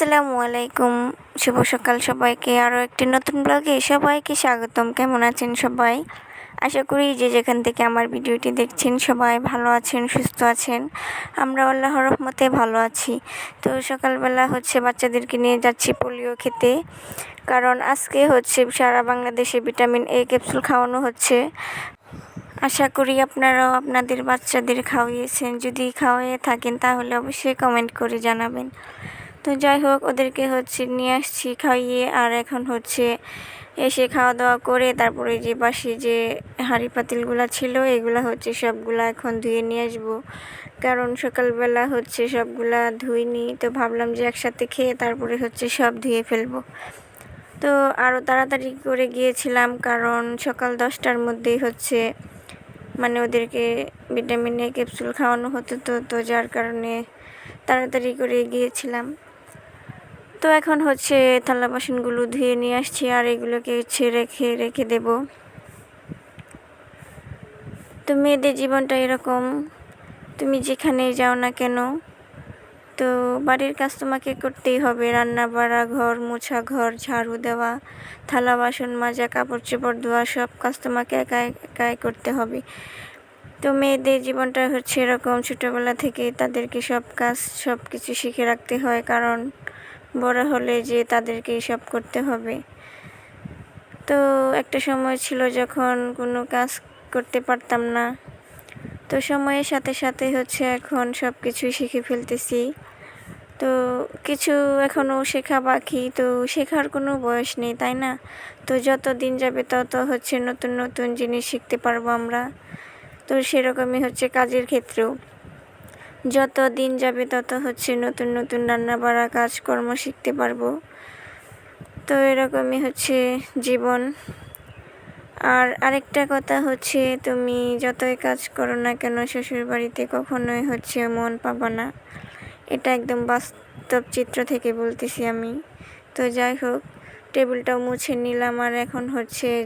আসসালামু আলাইকুম। শুভ সকাল সবাইকে। আরও একটি নতুন ব্লগে সবাইকে স্বাগতম। কেমন আছেন সবাই? আশা করি যে যেখান থেকে আমার ভিডিওটি দেখছেন সবাই ভালো আছেন, সুস্থ আছেন। আমরা আল্লাহর রহমতে ভালো আছি। তো সকালবেলা বাচ্চাদেরকে নিয়ে যাচ্ছি পোলিও খেতে, কারণ আজকে সারা বাংলাদেশে ভিটামিন এ ক্যাপসুল খাওয়ানো হচ্ছে। আশা করি আপনারাও আপনাদের বাচ্চাদের খাওয়িয়েছেন। যদি খাওয়াইয়ে থাকেন তাহলে অবশ্যই কমেন্ট করে জানাবেন। তো যাই হোক, ওদেরকে নিয়ে আসছি খাইয়ে। আর এখন এসে খাওয়া দাওয়া করে তারপরে যে বাসি যে হাঁড়ি পাতিলগুলো ছিল এগুলা সবগুলা এখন ধুয়ে নিয়ে আসবো, কারণ সকালবেলা সবগুলা ধুইনি। তো ভাবলাম যে একসাথে খেয়ে তারপরে সব ধুয়ে ফেলবো। তো আরও তাড়াতাড়ি করে গিয়েছিলাম, কারণ সকাল 10টার মধ্যেই ওদেরকে ভিটামিন এ ক্যাপসুল খাওয়ানো হতো। তো যার কারণে তাড়াতাড়ি করে গিয়েছিলাম। তো এখন থালা বাসনগুলো ধুয়ে নিয়ে আসছি, আর এগুলোকে রেখে দেব। তো মেয়েদের জীবনটা এরকম, তুমি যেখানে যাও না কেন, তো বাড়ির কাজ তোমাকে করতেই হবে। রান্না বাড়া, ঘর মোছা, ঘর ঝাড়ু দেওয়া, থালা বাসন মাজা, কাপড় চোপড় ধোয়া, সব কাজ তোমাকে একাই করতে হবে। তো মেয়েদের জীবনটা এরকম, ছোটোবেলা থেকে তাদেরকে সব কিছু শিখে রাখতে হয়, কারণ বড় হলে যে তাদেরকে সব করতে হবে। তো একটা সময় ছিল যখন কোনো কাজ করতে পারতাম না। তো সময়ের সাথে সাথে এখন সব কিছুই শিখে ফেলতেছি। তো কিছু এখনও শেখা বাকি, তো শেখার কোনো বয়স নেই, তাই না? তো যত দিন যাবে তত নতুন নতুন জিনিস শিখতে পারবো আমরা। তো সেরকমই কাজের ক্ষেত্রেও যত দিন যাবে তত নতুন নতুন রান্না বাড়া কাজকর্ম শিখতে পারবো। তো এরকমই জীবন। আর আরেকটা কথা তুমি যতই কাজ করো না কেন শ্বশুর বাড়িতে কখনোই মন পাবা না। এটা একদম বাস্তব চিত্র থেকে বলতেছি আমি। তো যাই হোক, টেবিলটাও মুছে নিলাম, আর এখন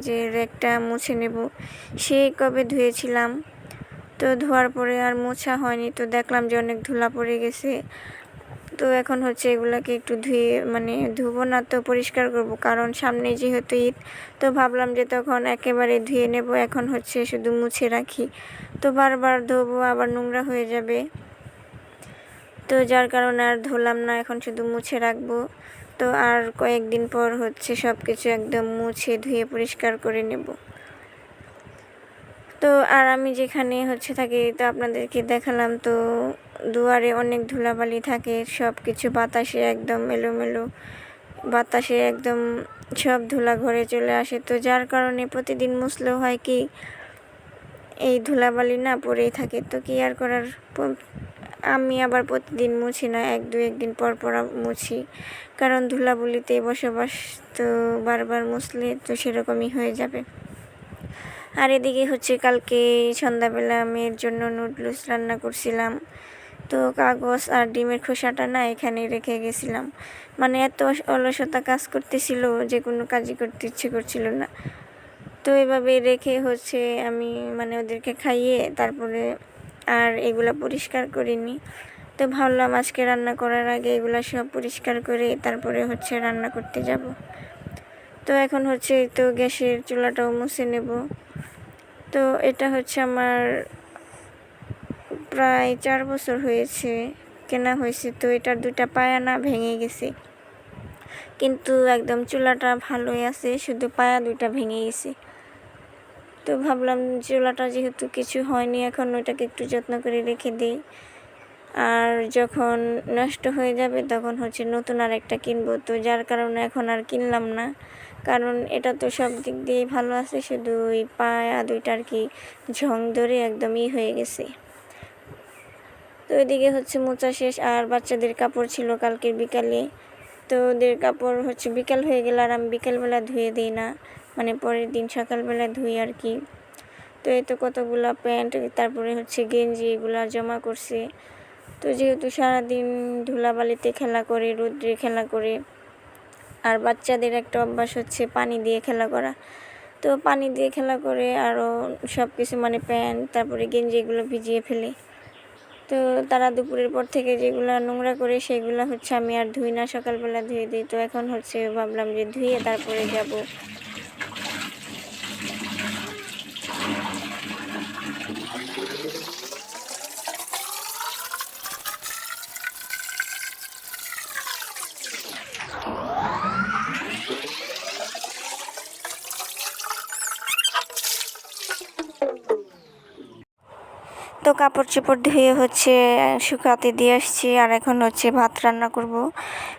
যে র্যাকটা মুছে নেব। সেই কবে ধুয়েছিলাম, তো ধোয়ার পরে আর মোছা হয়নি। তো দেখলাম যে অনেক ধুলা পড়ে গেছে। তো এখন এগুলাকে একটু ধুয়ে ধুবো না, তো পরিষ্কার করব, কারণ সামনে যেহেতু ঈদ। তো ভাবলাম যে তখন একেবারে ধুয়ে নেব। এখন শুধু মুছে রাখি, তো বারবার ধোবো আবার নোংরা হয়ে যাবে। তো যার কারণে আর ধুলাম না, এখন শুধু মুছে রাখবো। তো আর কয়েকদিন পর সব কিছু একদম মুছে ধুয়ে পরিষ্কার করে নেব। তো আর আমি যেখানে থাকি, তো আপনাদেরকে দেখালাম, তো দুয়ারে অনেক ধুলাবালি থাকে, সব কিছু বাতাসে একদম এলোমেলো, বাতাসে একদম সব ধুলা ঘরে চলে আসে। তো যার কারণে প্রতিদিন মুছলেও হয় কি, এই ধুলাবালি না পড়েই থাকে। তো কি আর করার, আমি আবার প্রতিদিন মুছি না, একদিন পর পর মুছি, কারণ ধুলাবালিতে বসবাস। তো বারবার মুছলে তো সেরকমই হয়ে যাবে। আর এদিকে কালকে সন্ধ্যাবেলা মেয়ের জন্য নুডলস রান্না করছিলাম। তো কাগজ আর ডিমের খোসাটা না এখানে রেখে গেছিলাম। এত অলসতা কাজ করতেছিল যে কোনো কাজই করতে ইচ্ছে করছিল না। তো এভাবে রেখে আমি ওদেরকে খাইয়ে তারপরে আর এগুলা পরিষ্কার করিনি। তো ভাবলাম আজকে রান্না করার আগে এগুলা সব পরিষ্কার করে তারপরে রান্না করতে যাব। তো এখন তো গ্যাসের চুলাটাও মুছে নেব। তো এটা আমার প্রায় 4 বছর হয়েছে কেনা হয়েছে। তো এটার 2টা পায়া না ভেঙে গেছে, কিন্তু একদম চুলাটা ভালোই আছে, শুধু পায়া 2টা ভেঙে গেছে। তো ভাবলাম চুলাটা যেহেতু কিছু হয়নি, এখন ওইটাকে একটু যত্ন করে রেখে দিই। আর যখন নষ্ট হয়ে যাবে তখন নতুন আর একটা কিনবো। তো যার কারণে এখন আর কিনলাম না, কারণ এটা তো সব দিক দিয়েই ভালো আছে, শুধু ওই পায়া 2টা আর কি ঝং ধরে একদমই হয়ে গেছে। তো ওইদিকে মোচা শেষ, আর বাচ্চাদের কাপড় ছিল কালকের বিকালে। তো ওদের কাপড় বিকাল হয়ে গেল, আর আমি বিকালবেলা ধুয়ে দিই না, পরের দিন সকালবেলা ধুই আর কি। তো এই তো কতগুলা প্যান্ট, তারপরে গেঞ্জি, এগুলা জমা করছে। তো যেহেতু সারাদিন ধুলাবালিতে খেলা করে, রোদ্রে খেলা করে, আর বাচ্চাদের একটা অভ্যাস পানি দিয়ে খেলা করা। তো পানি দিয়ে খেলা করে আরও সব কিছু প্যান্ট, তারপরে গেঞ্জি, এগুলো ভিজিয়ে ফেলে। তো তারা দুপুরের পর থেকে যেগুলো নোংরা করে সেগুলো হচ্ছে আমি আর ধুই না, সকালবেলা ধুয়ে দিই। তো এখন হচ্ছে ভাবলাম যে ধুয়ে তারপরে যাব। তো কাপড় চোপড় ধুয়ে হচ্ছে শুকাতে দিয়ে আসছি, আর এখন হচ্ছে ভাত রান্না করব।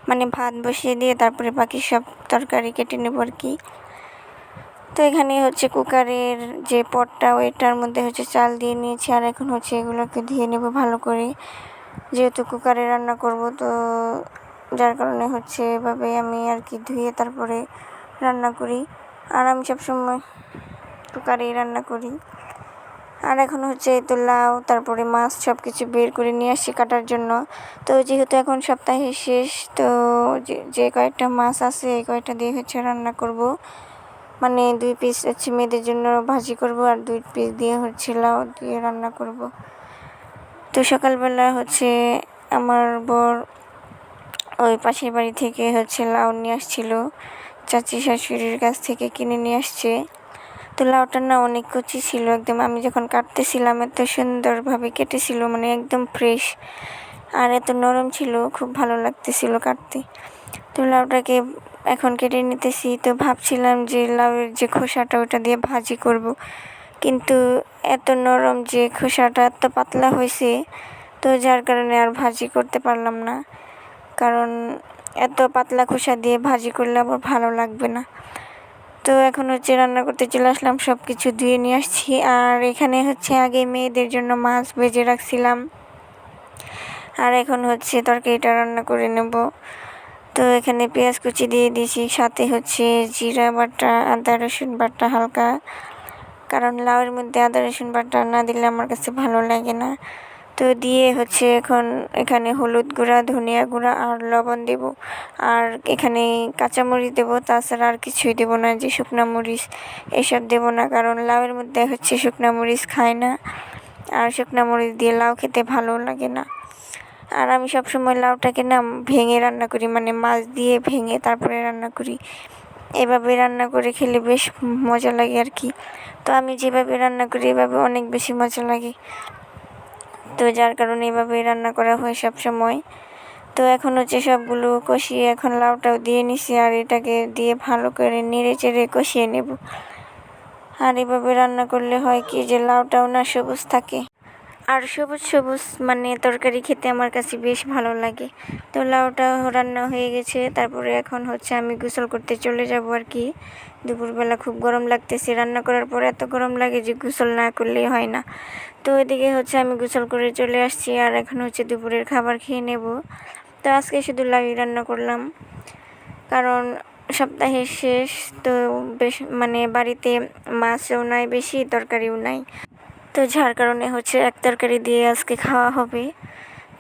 মানে ভাত বসিয়ে দিয়ে তারপরে বাকি সব তরকারি কেটে নেব আর কি। তো এখানে হচ্ছে কুকারের যে পটটা ওইটার মধ্যে হচ্ছে চাল দিয়ে নিয়েছি, আর এখন হচ্ছে এগুলোকে ধুয়ে নেব ভালো করে, যেহেতু কুকারে রান্না করব। তো যার কারণে হচ্ছে এভাবে আমি আর কি ধুয়ে তারপরে রান্না করি, আর আমি সবসময় কুকারেই রান্না করি। আর এখন হচ্ছে তো লাউ তারপরে মাছ সব কিছু বের করে নিয়ে আসছি কাটার জন্য। তো যেহেতু এখন সপ্তাহের শেষ, তো যে কয়েকটা মাছ আছে এই কয়েকটা দিয়ে হচ্ছে রান্না করব। মানে 2 পিস হচ্ছে মেয়েদের জন্য ভাজি করব, আর 2 পিস দিয়ে হচ্ছে লাউ দিয়ে রান্না করব। তো সকালবেলা হচ্ছে আমার বর ওই পাশের বাড়ি থেকে হচ্ছে লাউ নিয়ে আসছিল, চাচি শাশুড়ির কাছ থেকে কিনে নিয়ে আসছে। তো লাউটা না অনেক কচি ছিল একদম, আমি যখন কাটতেছিলাম এত সুন্দরভাবে কেটেছিল, মানে একদম ফ্রেশ, আর এত নরম ছিল, খুব ভালো লাগতেছিল কাটতে। তো লাউটাকে এখন কেটে নিতেছি। তো ভাবছিলাম যে লাউয়ের যে খোসাটা ওটা দিয়ে ভাজি করব, কিন্তু এত নরম যে খোসাটা এত পাতলা হয়েছে, তো যার কারণে আর ভাজি করতে পারলাম না, কারণ এত পাতলা খোসা দিয়ে ভাজি করলে আবার ভালো লাগবে না। তো এখন হচ্ছে রান্না করতে চলে আসলাম, সব কিছু ধুয়ে নিয়ে আসছি। আর এখানে হচ্ছে আগে মেয়েদের জন্য মাছ ভেজে রাখছিলাম, আর এখন হচ্ছে তরকারিটা রান্না করে নেব। তো এখানে পেঁয়াজ কুচি দিয়ে দিয়েছি, সাথে হচ্ছে জিরা বাটা, আদা রসুন বাটা হালকা, কারণ লাউয়ের মধ্যে আদা রসুন বাটা না দিলে আমার কাছে ভালো লাগে না। তো দিয়ে হচ্ছে এখন এখানে হলুদ গুঁড়া, ধনিয়া গুঁড়া আর লবণ দেব, আর এখানে কাঁচামরিচ দেবো, তাছাড়া আর কিছুই দেবো না, যে শুকনো মরিচ এসব দেবো না, কারণ লাউয়ের মধ্যে হচ্ছে শুকনো মরিচ খায় না, আর শুকনো মরিচ দিয়ে লাউ খেতে ভালো লাগে না। আর আমি সবসময় লাউটাকে না ভেঙে রান্না করি, মানে মাছ দিয়ে ভেঙে তারপরে রান্না করি। এভাবে রান্না করে খেলে বেশ মজা লাগে আর কি। তো আমি যেভাবে রান্না করি এভাবে অনেক বেশি মজা লাগে, তো যার কারণে এভাবেই রান্না করা হয় সব সময়। তো এখন হচ্ছে সবগুলো কষিয়ে এখন লাউটাও দিয়ে নিছি, আর এটাকে দিয়ে ভালো করে নেড়ে চেড়ে কষিয়ে নেব। আর এভাবে রান্না করলে হয় কি যে লাউটাও না সবুজ থাকে, আর সবুজ সবুজ মানে তরকারি খেতে আমার কাছে বেশ ভালো লাগে। তো লাউটা রান্না হয়ে গেছে, তারপরে এখন হচ্ছে আমি গোসল করতে চলে যাব আর কি। দুপুরবেলা খুব গরম লাগতেছে, রান্না করার পর এত গরম লাগে যে গোসল না করলেই হয় না। তো ওইদিকে হচ্ছে আমি গোসল করে চলে আসছি, আর এখন হচ্ছে দুপুরের খাবার খেয়ে নেব। তো আজকে শুধু লাউই রান্না করলাম, কারণ সপ্তাহের শেষ, তো বেশ মানে বাড়িতে মাছও নাই বেশি, তরকারিও নাই, তো যার কারণে হচ্ছে এক তরকারি দিয়ে আজকে খাওয়া হবে।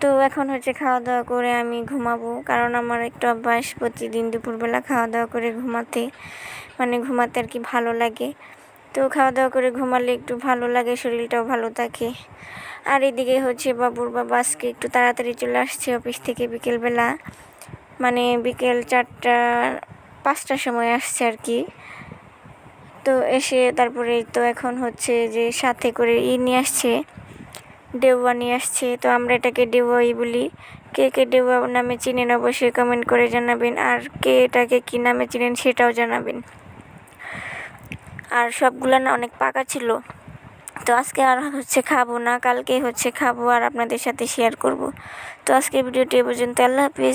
তো এখন হচ্ছে খাওয়া দাওয়া করে আমি ঘুমাবো, কারণ আমার একটু অভ্যাস প্রতিদিন দুপুরবেলা খাওয়া দাওয়া করে ঘুমাতে, মানে ঘুমাতে আর কি ভালো লাগে। তো খাওয়া দাওয়া করে ঘুমালে একটু ভালো লাগে, শরীরটাও ভালো থাকে। আর এদিকে হচ্ছে বাবুর বাবা আজকে একটু তাড়াতাড়ি চলে আসছে অফিস থেকে, বিকেলবেলা, মানে বিকেল 4টা 5টার সময় আসছে আর কি। তো এসে তারপরে তো এখন হচ্ছে যে সাথে করে নিয়ে আসছে, ডেউয়া নিয়ে আসছে। তো আমরা এটাকে ডেউয়াই বলি। কে কে ডেউয়া নামে চিনেন অবশ্যই কমেন্ট করে জানাবেন, আর কে এটাকে কী নামে চিনেন সেটাও জানাবেন। আর সবগুলো না অনেক পাকা ছিল, তো আজকে আর হচ্ছে খাবো না, কালকে হচ্ছে খাবো আর আপনাদের সাথে শেয়ার করব। তো আজকে ভিডিওটি এ পর্যন্ত, আল্লাহ হাফিজ।